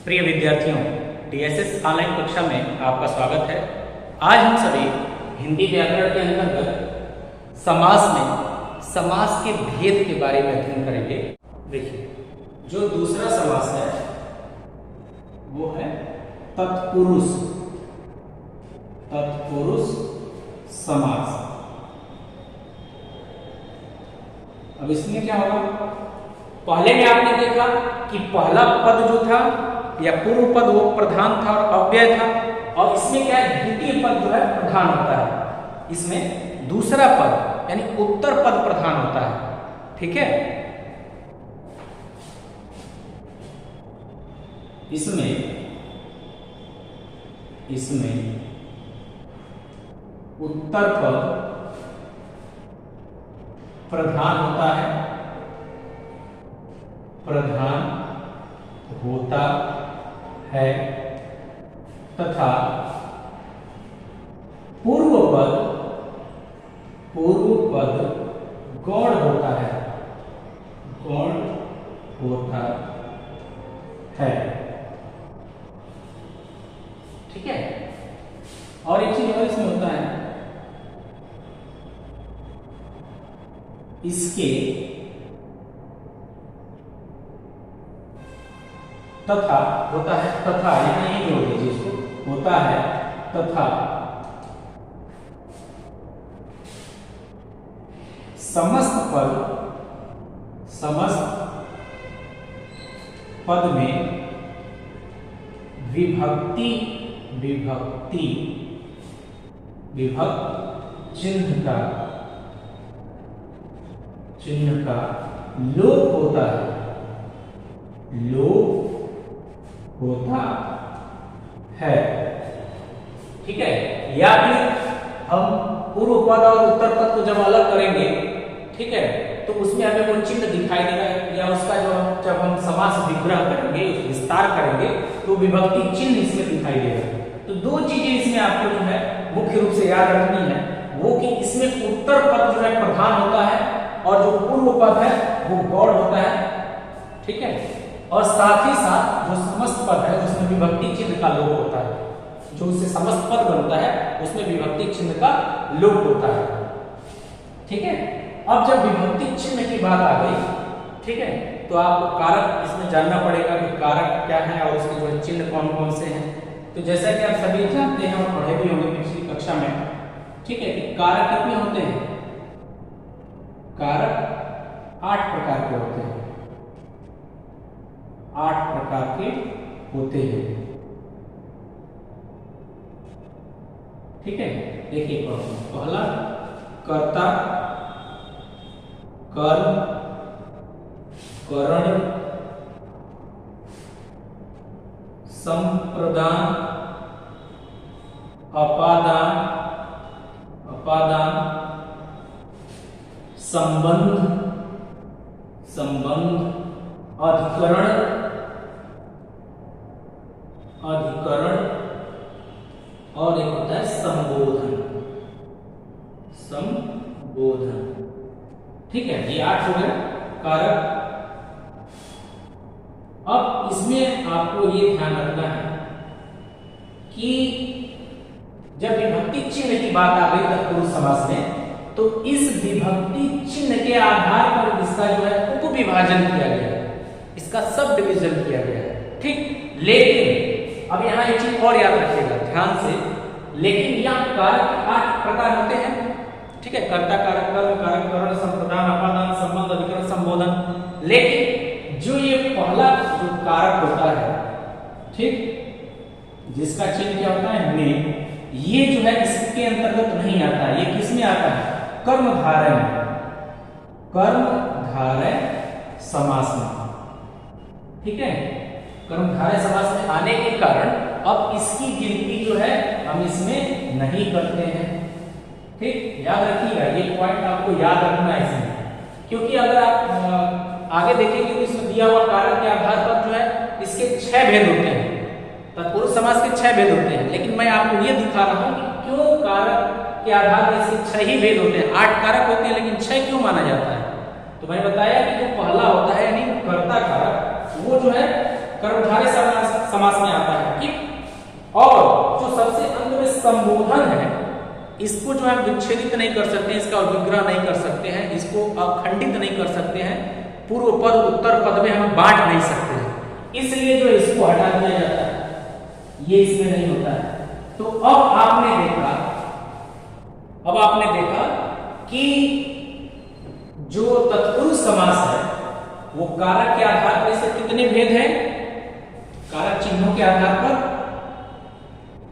प्रिय विद्यार्थियों, DSS online कक्षा में आपका स्वागत है। आज हम सभी हिंदी व्याकरण के अंतर्गत समास में समास के भेद के बारे में अध्ययन करेंगे। देखिए, जो दूसरा समास है वो है तत्पुरुष समास। अब इसमें क्या होगा, पहले में आपने देखा कि पहला पद जो था या पूर्व पद वो प्रधान था और अव्यय था, और इसमें क्या है, द्वितीय पद जो है प्रधान होता है। इसमें दूसरा पद यानी उत्तर पद प्रधान होता है। ठीक है, इसमें उत्तर पद प्रधान होता है तथा पूर्व पद गौण होता है। ठीक है, और एक चीज और इसमें होता है, इसके तथा होता है, तथा यहाँ नहीं जोड़ दीजिए इसको, होता है तथा समस्त पद में विभक्ति चिन्ह का लोप होता है। ठीक है, या फिर हम पूर्व पद और उत्तर पद को जब अलग करेंगे, ठीक है, तो उसमें हमें वो चिन्ह दिखाई देगा, या उसका जो जब हम समास विग्रह करेंगे, विस्तार करेंगे, तो विभक्ति चिन्ह इसमें दिखाई देगा। तो दो चीजें इसमें आपको जो है मुख्य रूप से याद रखनी है, वो कि इसमें उत्तर पद जो है प्रधान होता है और जो पूर्व पद है वो गौण होता है। ठीक है, और साथ ही साथ जो समस्त पद है उसमें विभक्ति चिन्ह का लोप होता है। जो उससे समस्त पद बनता है उसमें विभक्ति चिन्ह का लोप होता है। ठीक है, अब जब विभक्ति चिन्ह की बात आ गई, ठीक है, तो आपको कारक इसमें जानना पड़ेगा कि कारक क्या है और उसके जो चिन्ह कौन कौन से हैं। तो जैसा कि आप सभी जानते हैं और पढ़े भी होंगे पिछली कक्षा में, ठीक है, कि कारक कितने होते हैं? कारक 8 प्रकार के होते हैं। 8 प्रकार के होते हैं। ठीक है, देखिए पहला कर्ता, कर्म, करण, संप्रदान, अपादान, संबंध, अधिकरण, और एक होता है संबोधन। ठीक है, ये 8 हो गए कारक। अब इसमें आपको ये ध्यान रखना है कि जब विभक्ति चिन्ह की बात आ गई तत्पुरुष समास में, तो इस विभक्ति चिन्ह के आधार पर इसका जो है उपविभाजन किया गया है, इसका सब डिवीजन किया गया है। ठीक, लेकिन अब यहाँ एक चीज और याद रखिएगा ध्यान से, लेकिन यहाँ कारक 8 प्रकार होते हैं। ठीक है, कर्ता, कारक, कर्म, कारक, करण, संप्रदान, अपादान, संबंध, अधिकरण, संबोधन। लेकिन जो ये पहला जो कारक होता है, ठीक, जिसका चिन्ह क्या होता है, में, ये जो है इसके अंतर्गत नहीं आता है। ये किसमें आता है? कर्मधारय समास में। ठीक है, कर्मधारय समास में आने के कारण अब इसकी गिनती जो है हम इसमें नहीं करते हैं। ठीक, याद रखिएगा, ये पॉइंट आपको याद रखना है इसमें, क्योंकि अगर आप आगे देखेंगे तो इसमें दिया हुआ कारक के आधार पर जो है इसके 6 भेद होते हैं। तत्पुरुष समास के 6 भेद होते हैं, लेकिन मैं आपको ये दिखा रहा हूं कि क्यों कारक के आधार पर इसके 6 ही भेद होते हैं। 8 कारक होते हैं, लेकिन 6 क्यों माना जाता है? तो मैंने बताया कि जो पहला होता है यानी कर्ता कारक, वो जो है कर्मधारय समास में आता है। ठीक, और जो सबसे अंत में संबोधन है, इसको जो हम विच्छेदित नहीं कर सकते हैं, इसका विग्रह नहीं कर सकते हैं, इसको अखंडित नहीं कर सकते हैं, पूर्व पद उत्तर पद में हम बांट नहीं सकते हैं, इसलिए जो इसको हटा दिया जाता है, ये इसमें नहीं होता है। तो अब आपने देखा कि जो तत्पुरुष समास है वो कारक के आधार पर इसके कितने भेद हैं? कारक चिन्हों के आधार पर,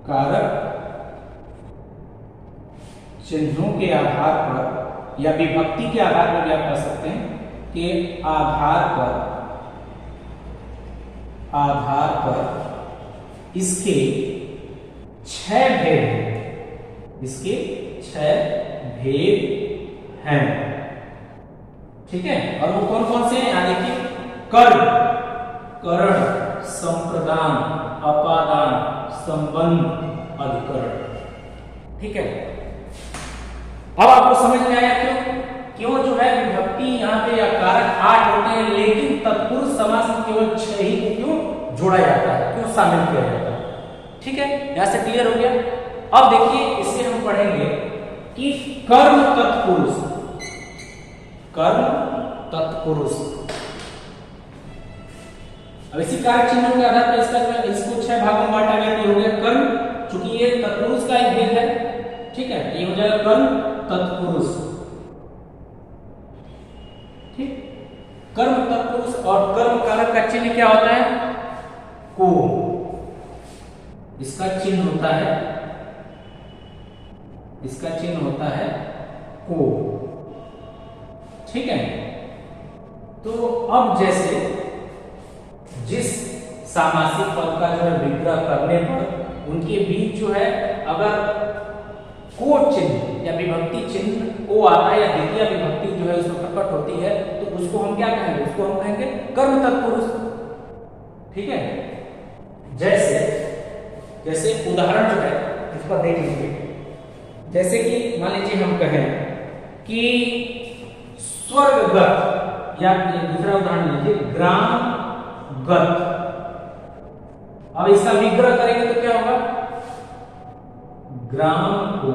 कारक चिन्हों के आधार पर या विभक्ति के आधार पर भी आप कह सकते हैं कि आधार पर इसके 6 भेद हैं, इसके 6 भेद हैं। ठीक है, और वो कौन कौन से हैं? यहाँ देखिए, कर्म, करण, संप्रदान, अपादान, संबंध, अधिकरण। ठीक है, अब आपको समझ में आया क्यों जो है विभक्ति यहाँ पे या कारक 8 होते हैं, लेकिन तत्पुरुष समास में केवल 6 ही को क्यों जोड़ा जाता है, क्यों शामिल किया जाता है। ठीक है, यहां से क्लियर हो गया। अब देखिए, इससे हम पढ़ेंगे कि कर्म तत्पुरुष, कर्म तत्पुरुष। अब इसी कारक चिन्हों के आधार पर इसको 6 भागों में बांटा गया, तो हो गया कर्म, चूंकि ये तत्पुरुष का एक भेद है। ठीक है, ये हो जाएगा कर्म तत्पुरुष। ठीक, कर्म तत्पुरुष और कर्म कारक का चिन्ह क्या होता है? को। इसका चिन्ह होता है, इसका चिन्ह होता है को। ठीक है, तो अब जैसे जिस सामासिक पद का जो है विग्रह करने पर उनके बीच जो है अगर को चिन्ह या विभक्ति चिन्ह को आता है या द्वितीय विभक्ति जो है उसमें प्रकट होती है, तो उसको हम क्या कहेंगे? उसको हम कहेंगे कर्म तत्पुरुष। ठीक है, जैसे उदाहरण जो है इसको देख लीजिए। जैसे कि मान लीजिए हम कहें कि स्वर्गगत, या दूसरा उदाहरण लीजिए ग्रामगत। अब इसका विग्रह करेंगे तो क्या होगा? ग्राम को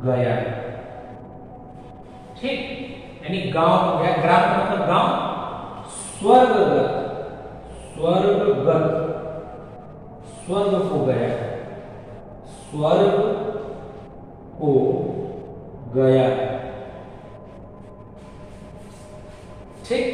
गया। ठीक, यानी गांव हो गया, ग्राम का मतलब गांव। स्वर्गगत, स्वर्ग को गया, स्वर्ग को गया। ठीक,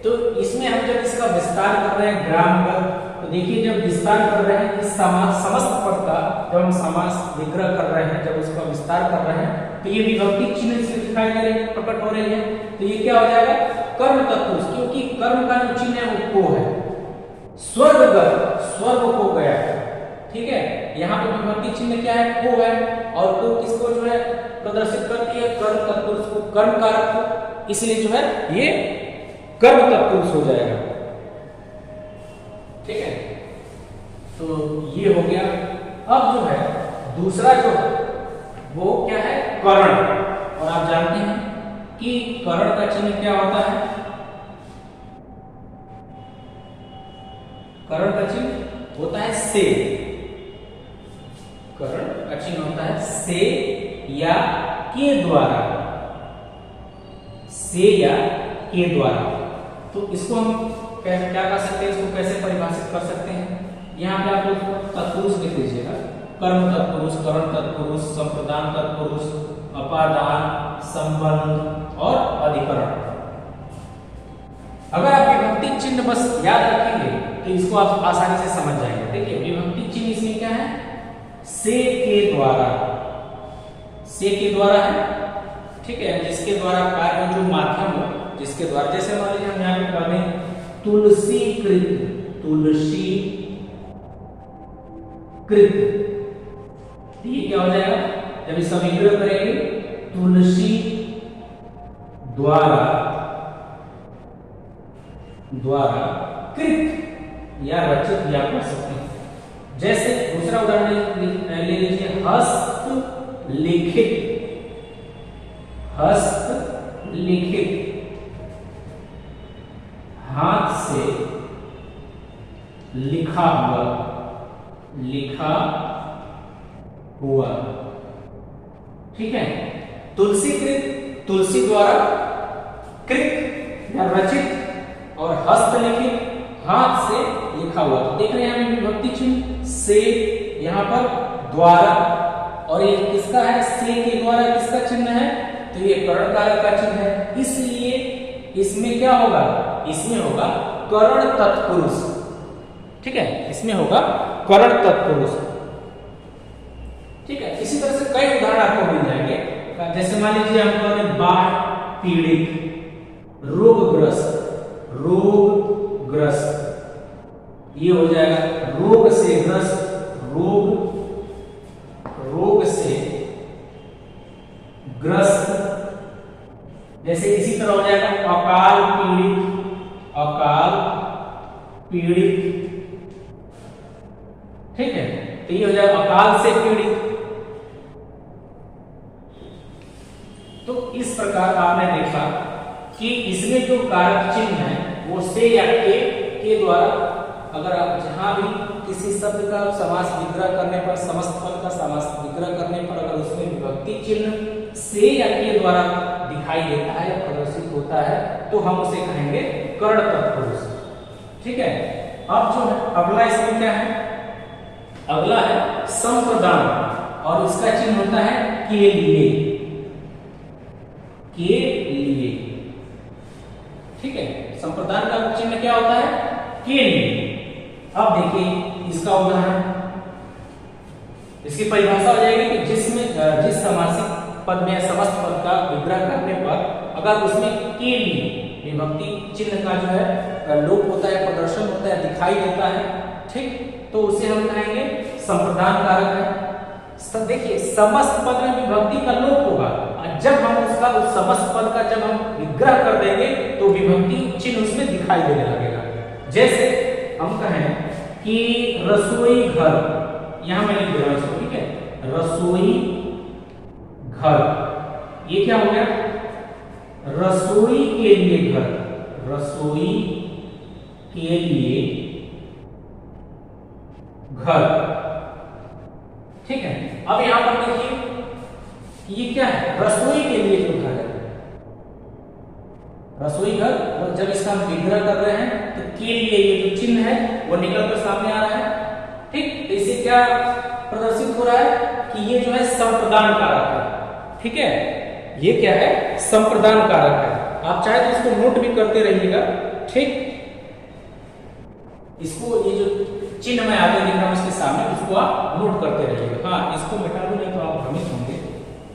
तो इसमें हम जब इसका विस्तार कर रहे हैं ग्रामगत, तो देखिए जब विस्तार कर रहे हैं इस समस्त पद का, जब हम समास विग्रह कर रहे हैं, जब उसका विस्तार कर रहे हैं, तो ये विभक्ति चिन्ह से दिखाई दे रही है, प्रकट हो रही है। तो ये क्या हो जाएगा? कर्म तत्पुरुष, क्योंकि कर्म का जो चिन्ह है वो को है। स्वर्गगत, स्वर्ग को गया। ठीक है, यहाँ पे विभक्ति चिन्ह क्या है? को है, और को किसको जो है प्रदर्शित करती है? कर्म तत्पुरुष को, कर्म कारक को, इसलिए जो है ये कर्म तत्पुरुष हो जाएगा। ठीक है, तो ये हो गया। अब जो है दूसरा जो है वो क्या है? करण। और आप जानते हैं कि करण का चिन्ह क्या होता है? करण का चिन्ह होता है से। करण का चिन्ह होता है से या के द्वारा, से या के द्वारा। तो इसको हम क्या कर सकते हैं? इसको कैसे परिभाषित कर सकते हैं? यहाँ पे आप लोग तत्पुरुष लिख लीजिएगा। कर्म तत्पुरुष, करण तत्पुरुष, संप्रदान तत्पुरुष, अपादान, संबंध और अधिकरण। अगर आप विभक्ति चिन्ह बस याद रखेंगे तो इसको आप आसानी से समझ जाएंगे। देखिए विभक्ति चिन्ह इसमें क्या है? से के द्वारा, से के द्वारा है। ठीक है, जिसके द्वारा कार्य जो माध्यम हो, जिसके द्वारा, जैसे मान लीजिए हम यहाँ पे पढ़ें तुलसी कृत, तुलसी कृत, ये क्या हो जाएगा? जब इसका विग्रह करेंगे तुलसी द्वारा, द्वारा कृत या रचित या कर सकते हैं। जैसे दूसरा उदाहरण ले लीजिए हस्त लिखित, हस्त लिखित, हाथ से लिखा हुआ, लिखा हुआ, ठीक है। तुलसी कृत, तुलसी द्वारा, कृत या रचित, और हस्तलिखित, हाथ से लिखा हुआ। तो देख रहे हैं हम विभक्ति चिन्ह से, यहाँ पर द्वारा, और ये किसका है, से के द्वारा किसका चिन्ह है, तो ये करण कारक का चिन्ह है। इसलिए इसमें क्या होगा, इसमें होगा करण तत्पुरुष, ठीक है, इसमें होगा करण तत्पुरुष, ठीक है। इसी तरह से कई उदाहरण आपको मिल जाएंगे, जैसे मान लीजिए हम कह रहे हैं बाढ़ पीड़ित, रोगग्रस्त, रोगग्रस्त, ये हो जाएगा रोग से ग्रस्त, रोग, रोग से ग्रस्त। जैसे इसी तरह हो जाएगा अकाल पीड़ित, अकाल पीड़ित, ठीक है। तो ये हो जाएगा अकाल से पीड़ित। तो इस प्रकार आपने देखा कि इसमें जो कारक चिन्ह है वो से या के द्वारा, अगर आप जहां भी किसी शब्द का समास विग्रह करने पर, समस्त पद का समास विग्रह करने पर अगर उसमें विभक्ति चिन्ह से या के द्वारा दिखाई देता है या प्रदर्शित होता है तो हम उसे कहेंगे कर्ण तत्पुरुष, ठीक है। अब जो है अगला इसमें क्या है, अगला है संप्रदान, और इसका चिन्ह होता है के लिए, के लिए, ठीक है। संप्रदान का चिन्ह क्या होता है, के लिए। अब देखिए इसका उदाहरण, इसकी परिभाषा हो जाएगी कि जिसमें जिस समासिक पद में समस्त पद का विग्रह करने पर अगर उसमें के लिए विभक्ति चिन्ह का जो है लोप होता है, प्रदर्शन होता है, दिखाई देता है, ठीक, तो उसे हम कहेंगे संप्रदान कारक है। देखिए समस्त पद में विभक्ति का लोप होगा, और जब हम उसका उस समस्त पद का जब हम विग्रह कर देंगे तो विभक्ति चिन्ह उसमें दिखाई देने लगेगा। जैसे हम कहें कि रसोई घर, यहां मैं लिख दे रहा हूं, ठीक है, रसोई घर, ये क्या हो गया, रसोई के लिए घर, रसोई के लिए घर, ठीक है। अब यहां पर देखिए ये क्या है, रसोई के लिए जो घर है, रसोई घर, और जब इसका हम विग्रह कर रहे हैं तो के लिए ये जो चिन्ह है वो निकल कर सामने आ रहा है, ठीक। तो इससे क्या प्रदर्शित हो रहा है कि ये जो है संप्रदान कारक है, ठीक है, ये क्या है, संप्रदान कारक है। आप चाहे तो इसको नोट भी करते रहिएगा, ठीक, इसको ये जो चिन्ह मैं आगे लिख रहा हूं इसके सामने, उसको आप नोट करते रहिएगा। हाँ, इसको मिटा दूं नहीं तो आप भ्रमित होंगे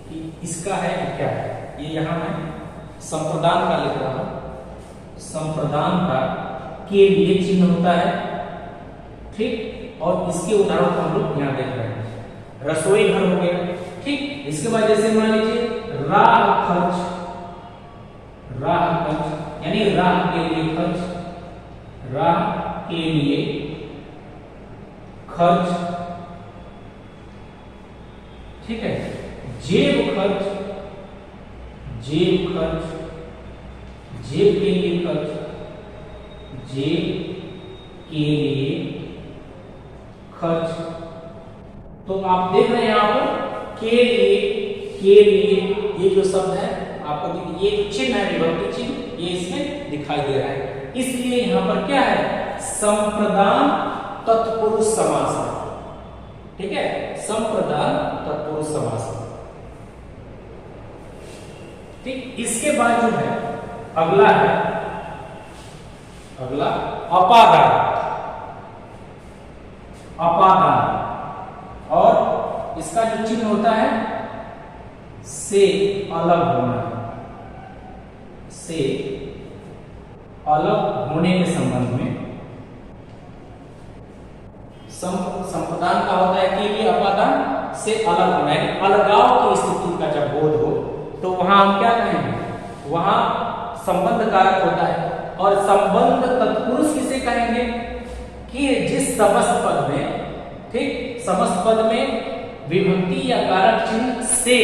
कि इसका है कि क्या है। ये यहां मैं संप्रदान का लिख रहा हूं, संप्रदान का के लिए चिन्ह होता है, ठीक, और इसके उदाहरण को हम लोग यहां देख रहे हैं, रसोई घर हो गया, ठीक। इसके बाद जैसे मान लीजिए राह खर्च, राह खर्च यानी राह के लिए खर्च, राह के लिए खर्च, ठीक है। जेब खर्च, जेब खर्च, जेब के लिए खर्च, जेब के लिए खर्च। तो आप देख रहे हैं यहां पर के लिए ये जो शब्द है आपको ये जो चिन्ह है विभक्ति चिन्ह, ये इसमें दिखाई दे रहा है। इसलिए यहां पर क्या है, संप्रदान तत्पुरुष समास है, ठीक है, संप्रदान तत्पुरुष समास है, ठीक। इसके बाद जो है अगला है, अगला अपादान, अपादान, और इसका जो चिन्ह होता है से अलग होना, से अलग होने के संबंध में। संप्रदान का होता है कि ये अपादान से अलग होना है, अलगाव की स्थिति का जब बोध हो तो वहां हम क्या कहेंगे, वहां संबंध कारक होता है। और संबंध तत्पुरुष किसे कहेंगे कि जिस समस्त पद में, ठीक, समस्त पद में विभक्ति या कारक चिन्ह से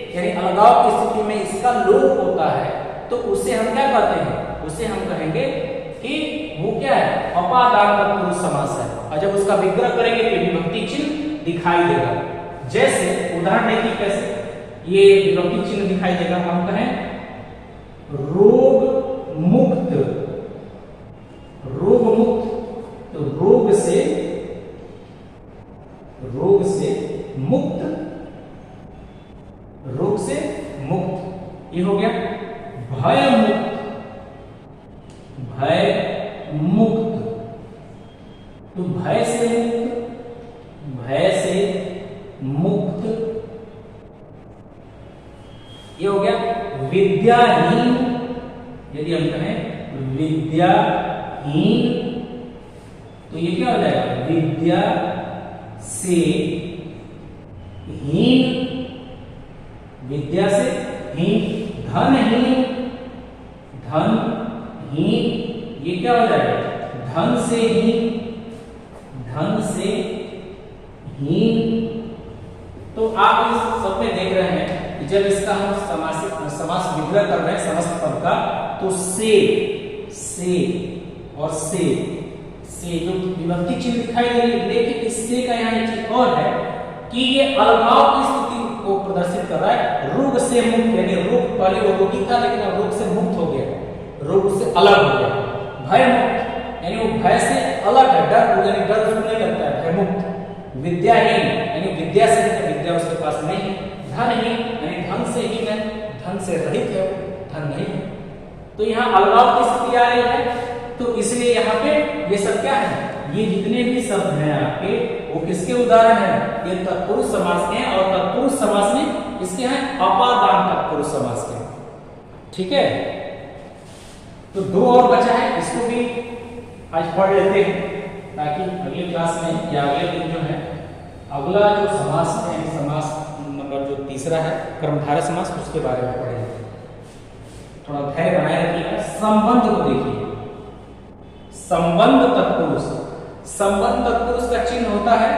यानी अलगाव की स्थिति में इसका लोप होता है तो उसे हम क्या कहते हैं, उसे हम कहेंगे कि अपादान तत्पुरुष समास है, और जब उसका विग्रह करेंगे तो विभक्ति चिन्ह दिखाई देगा। जैसे उदाहरण देखिए कैसे ये विभक्ति चिन्ह दिखाई देगा। हम कहें रोग मुक्त, रोग मुक्त, तो रोग से मुक्त, रोग से मुक्त, ये हो गया। भय मुक्त, भय मुक्त, तो भय से मुक्त, भय से मुक्त, ये हो गया। विद्याहीन, यदि हम कहें विद्याहीन, तो ये क्या हो जाएगा? विद्या से हीन, विद्या से हीन। धनहीन, धनहीन, ये क्या हो जाएगा? धन से हीन, धन से हीन। तो आप इस सब में देख रहे हैं कि जब इसका हम समास विग्रह कर रहे हैं समस्त पद का, तो से और से जो विभक्ति चिन्ह दिखाई दे रही है, लेकिन इससे का यहाँ एक चीज और है कि ये अलगाव की स्थिति को प्रदर्शित कर रहा है। रोग से मुक्त, यानी रोग पहले वो रोगी था लेकिन अब रोग से मुक्त हो गया, रोग से अलग हो गया। भय मुक्त, यानी वो भय से अलग है, डर यानी डर उसको नहीं लगता है, भय मुक्त। विद्याहीन, यानी विद्या से विद्या उसके पास नहीं है। धनहीन, यानी धन से हीन है, धन से रहित है, धन नहीं है। तो यहाँ अलगाव की स्थिति आ रही है, तो इसलिए यहाँ पे ये सब क्या है? ये जितने भी शब्द हैं आपके, वो किसके उदाहरण हैं? ये तत्पुरुष समास के हैं, और तत्पुरुष समास में इसके हैं अपादान तत्पुरुष समास के। ठीक है, तो दो और बचा है, इसको भी आज पढ़ लेते हैं, ताकि अगले क्लास में या अगले दिन जो है अगला जो समास है, समास नंबर जो तीसरा है कर्मधारय समास, उसके बारे में पढ़ेंगे। थोड़ा धैर्य बनाए रखिएगा। संबंध को देखिए, संबंध तत्पुरुष, संबंध तत्पुरुष का चिन्ह होता है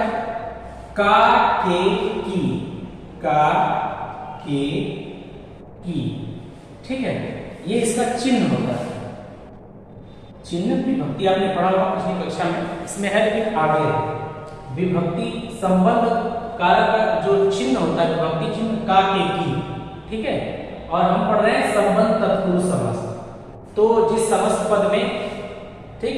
का, के, की, का, के, की। ठीक है, ये इसका चिन्ह होता है। चिन्ह विभक्ति आपने पढ़ा होगा पिछली कक्षा में, इसमें है लेकिन आगे है। विभक्ति संबंध कारक का जो चिन्ह होता है विभक्ति चिन्ह का, के, की। ठीक है, और हम पढ़ रहे हैं संबंध तत्पुरुष समास। तो जिस समस्त पद में ठीक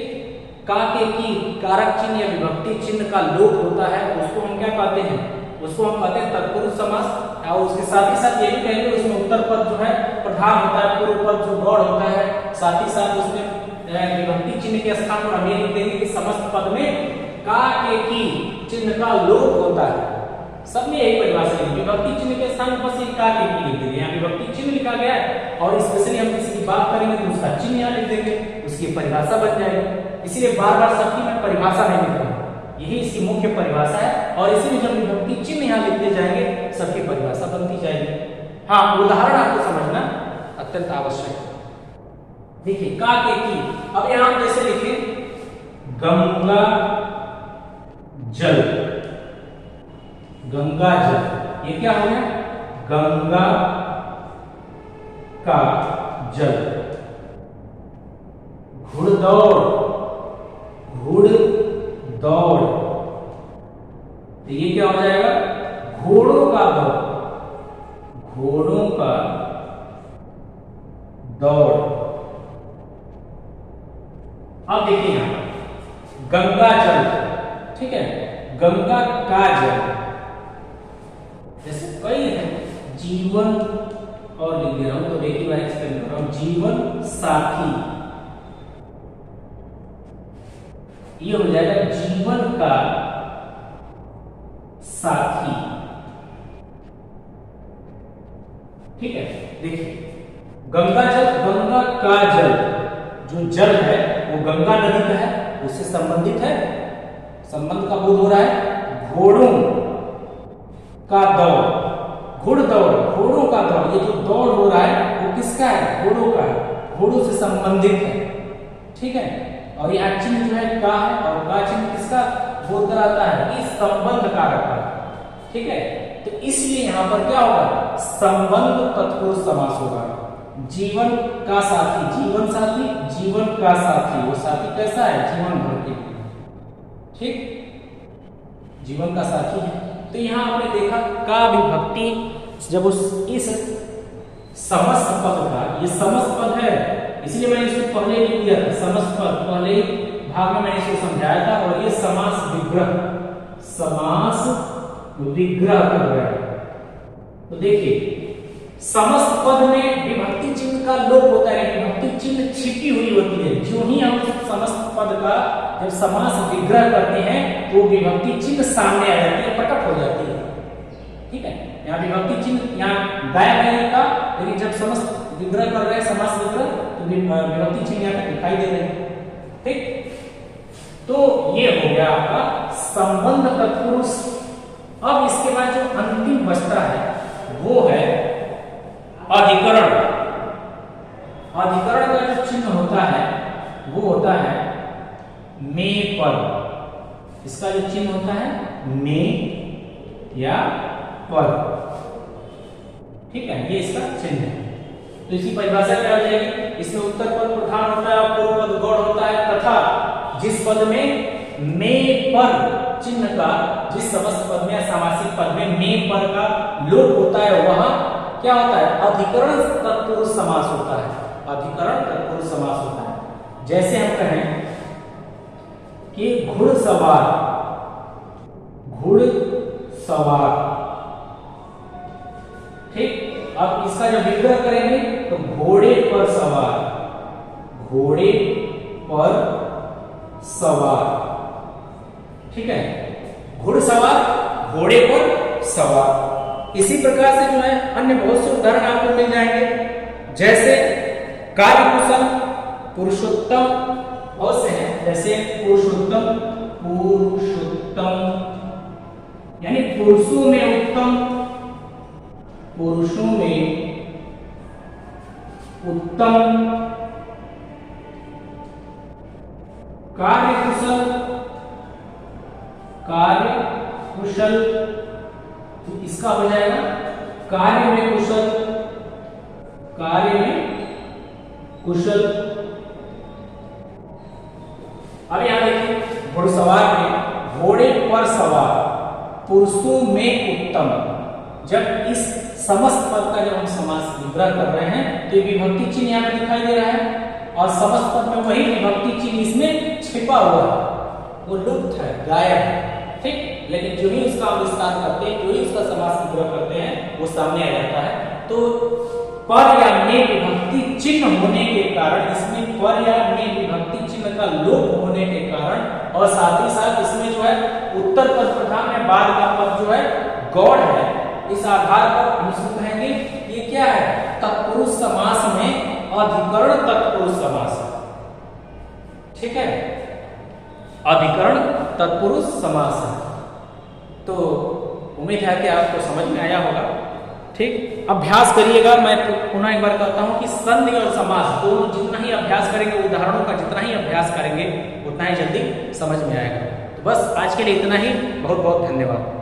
का, के, की कारक चिन्ह या विभक्ति चिन्ह का लोप होता है, उसको हम क्या कहते हैं? उसको हम कहते हैं तत्पुरुष समास। और उसके साथ ही साथ ये भी कहेंगे उसमें उत्तर पद जो है प्रधान होता है, पूर्व पद जो गौड़ होता है, साथ ही साथ उसमें विभक्ति चिन्ह के स्थान पर हम ये लिख देंगे कि समस्त पद में का, के, की चिन्ह का लोप होता है। सब में यही परिभाषा है, विभक्ति चिन्ह के स्थान पर बस का, के, की लिख देंगे। यहाँ विभक्ति चिन्ह लिखा गया है, और स्पेशली हम किसी की बात करेंगे तो उसका चिन्ह यहाँ लिख देंगे, उसकी परिभाषा बन जाएगी। इसीलिए बार बार सबकी मैं परिभाषा नहीं लिख रहा हूं, यही इसकी मुख्य परिभाषा है, और इसी में जब विभक्ति चिन्ह यहाँ लिखते जाएंगे सबकी परिभाषा बनती जाएगी। हाँ, उदाहरण आपको समझना अत्यंत आवश्यक है। देखिए का, के, की, अब यहां हम जैसे लिखे गंगा जल, गंगा जल, ये क्या हो गया? गंगा का जल। घुड़दौड़, घुड़दौड़, तो ये क्या हो जाएगा? घोड़ों का दौड़, घोड़ों का दौड़। अब देखिए यहां गंगा जल, ठीक है, गंगा का जल, जैसे कई है जीवन और लिख दे रहा हूं, तो देखिए बार एक्सप्लेन कर रहा हूं। जीवन साथी, ये हो जाएगा जीवन का साथी। ठीक है, देखिए गंगा जल, गंगा का जल, जो जल है वो गंगा नदी का है, उससे संबंधित है, संबंध का बोध हो रहा है। घोड़ों का दौड़, घुड़दौड़, घोड़ों का दौड़, ये जो दौड़ हो रहा है वो किसका है? घोड़ों का है, घोड़ों से संबंधित है। ठीक है, और यहाँ चिन्ह जो है का है, और का चिन्ह किसका बोध कराता है? कि संबंध कारक का। ठीक है, तो इसलिए यहां पर क्या होगा? संबंध तत्पुरुष समास होगा। जीवन का साथी, जीवन साथी, जीवन का साथी, वो साथी कैसा है, जीवन भर के लिए, ठीक, जीवन का साथी है। तो यहाँ आपने देखा का विभक्ति जब उस इस समस्त पद का, ये समस्त पद है इसलिए मैंने इसको पहले ही लिख दिया था, समस्त पद पहले ही भाग में मैंने इसको समझाया था। और ये समास विग्रह, समास विग्रह कर रहा है। तो देखिए समस्त पद में विभक्ति चिन्ह का लोप होता है, विभक्ति चिन्ह छिपी हुई होती है। जो ही हम समस्त पद का जब समास विग्रह करते हैं तो विभक्ति चिन्ह सामने आ जाती है, प्रकट हो जाती है, ठीक है। यहाँ विभक्ति चिन्ह यहाँ गायब नहीं था, लेकिन जब समस्त विग्रह कर रहे हैं, समास विग्रह, तो विभक्ति चिन्ह यहाँ पे दिखाई दे रहे हैं, ठीक। तो ये हो गया आपका संबंध तत्पुरुष। अब इसके बाद जो अंतिम बचता है वो है अधिकरण। अधिकरण का जो चिन्ह होता है वो होता है में पर। इसका जो चिन्ह होता है में या पर, ठीक है, ये इसका चिन्ह है। तो इसकी परिभाषा क्या हो जाएगी, इसमें उत्तर पद प्रधान होता है और पूर्व पद गौड़ होता है, तथा जिस पद में पर चिन्ह का, जिस समस्त पद में या सामासिक पद में पर का लोप होता है वह क्या होता है, अधिकरण तत्पुरुष समास होता है। अधिकरण तत्पुरुष समास होता है। जैसे हम कहें कि घुड़सवार, घुड़सवार, ठीक। अब इसका जब विग्रह करेंगे तो घोड़े पर सवार, घोड़े पर सवार, ठीक है, घुड़सवार घोड़े पर सवार। इसी प्रकार से जो है अन्य बहुत से उदाहरण आपको मिल जाएंगे, जैसे कार्यकुशल, पुरुषोत्तम, बहुत से हैं, जैसे पुरुषोत्तम, पुरुषोत्तम यानी पुरुषों में उत्तम, पुरुषों में उत्तम। कार्यकुशल, कार्यकुशल, तो इसका हो जाएगा कार्य में कुशल, कार्य में कुशल। अब यहां देखिए घुड़सवार में घोड़े पर सवार, पुरुषों में उत्तम। जब इस समस्त पद का जब हम समास विग्रह कर रहे हैं तो विभक्ति चिन्ह यहाँ पे दिखाई दे रहा है और समस्त पद में वही विभक्ति चिन्ह इसमें छिपा हुआ है, वो लुप्त है, गायब है, ठीक। लेकिन जो ही उसका विस्तार करते हैं, जो ही उसका समास विग्रह करते हैं, वो सामने आ जाता है। तो पर या में विभक्ति चिन्ह होने के कारण, इसमें पर या में विभक्ति चिन्ह का लोप होने के कारण, और साथ ही साथ इसमें जो है उत्तर पद प्रधान में बाद का पद जो है गौड़ है, इस आधार पर हम इसको कहेंगे ये क्या है, तत्पुरुष समास में अधिकरण तत्पुरुष समास है, ठीक है, अधिकरण तत्पुरुष समास है। तो उम्मीद है कि आपको समझ में आया होगा, ठीक। अभ्यास करिएगा। मैं पुनः एक बार कहता हूं कि संधि और समास दोनों जितना ही अभ्यास करेंगे, उदाहरणों का जितना ही अभ्यास करेंगे, उतना ही जल्दी समझ में आएगा। तो बस आज के लिए इतना ही। बहुत बहुत धन्यवाद।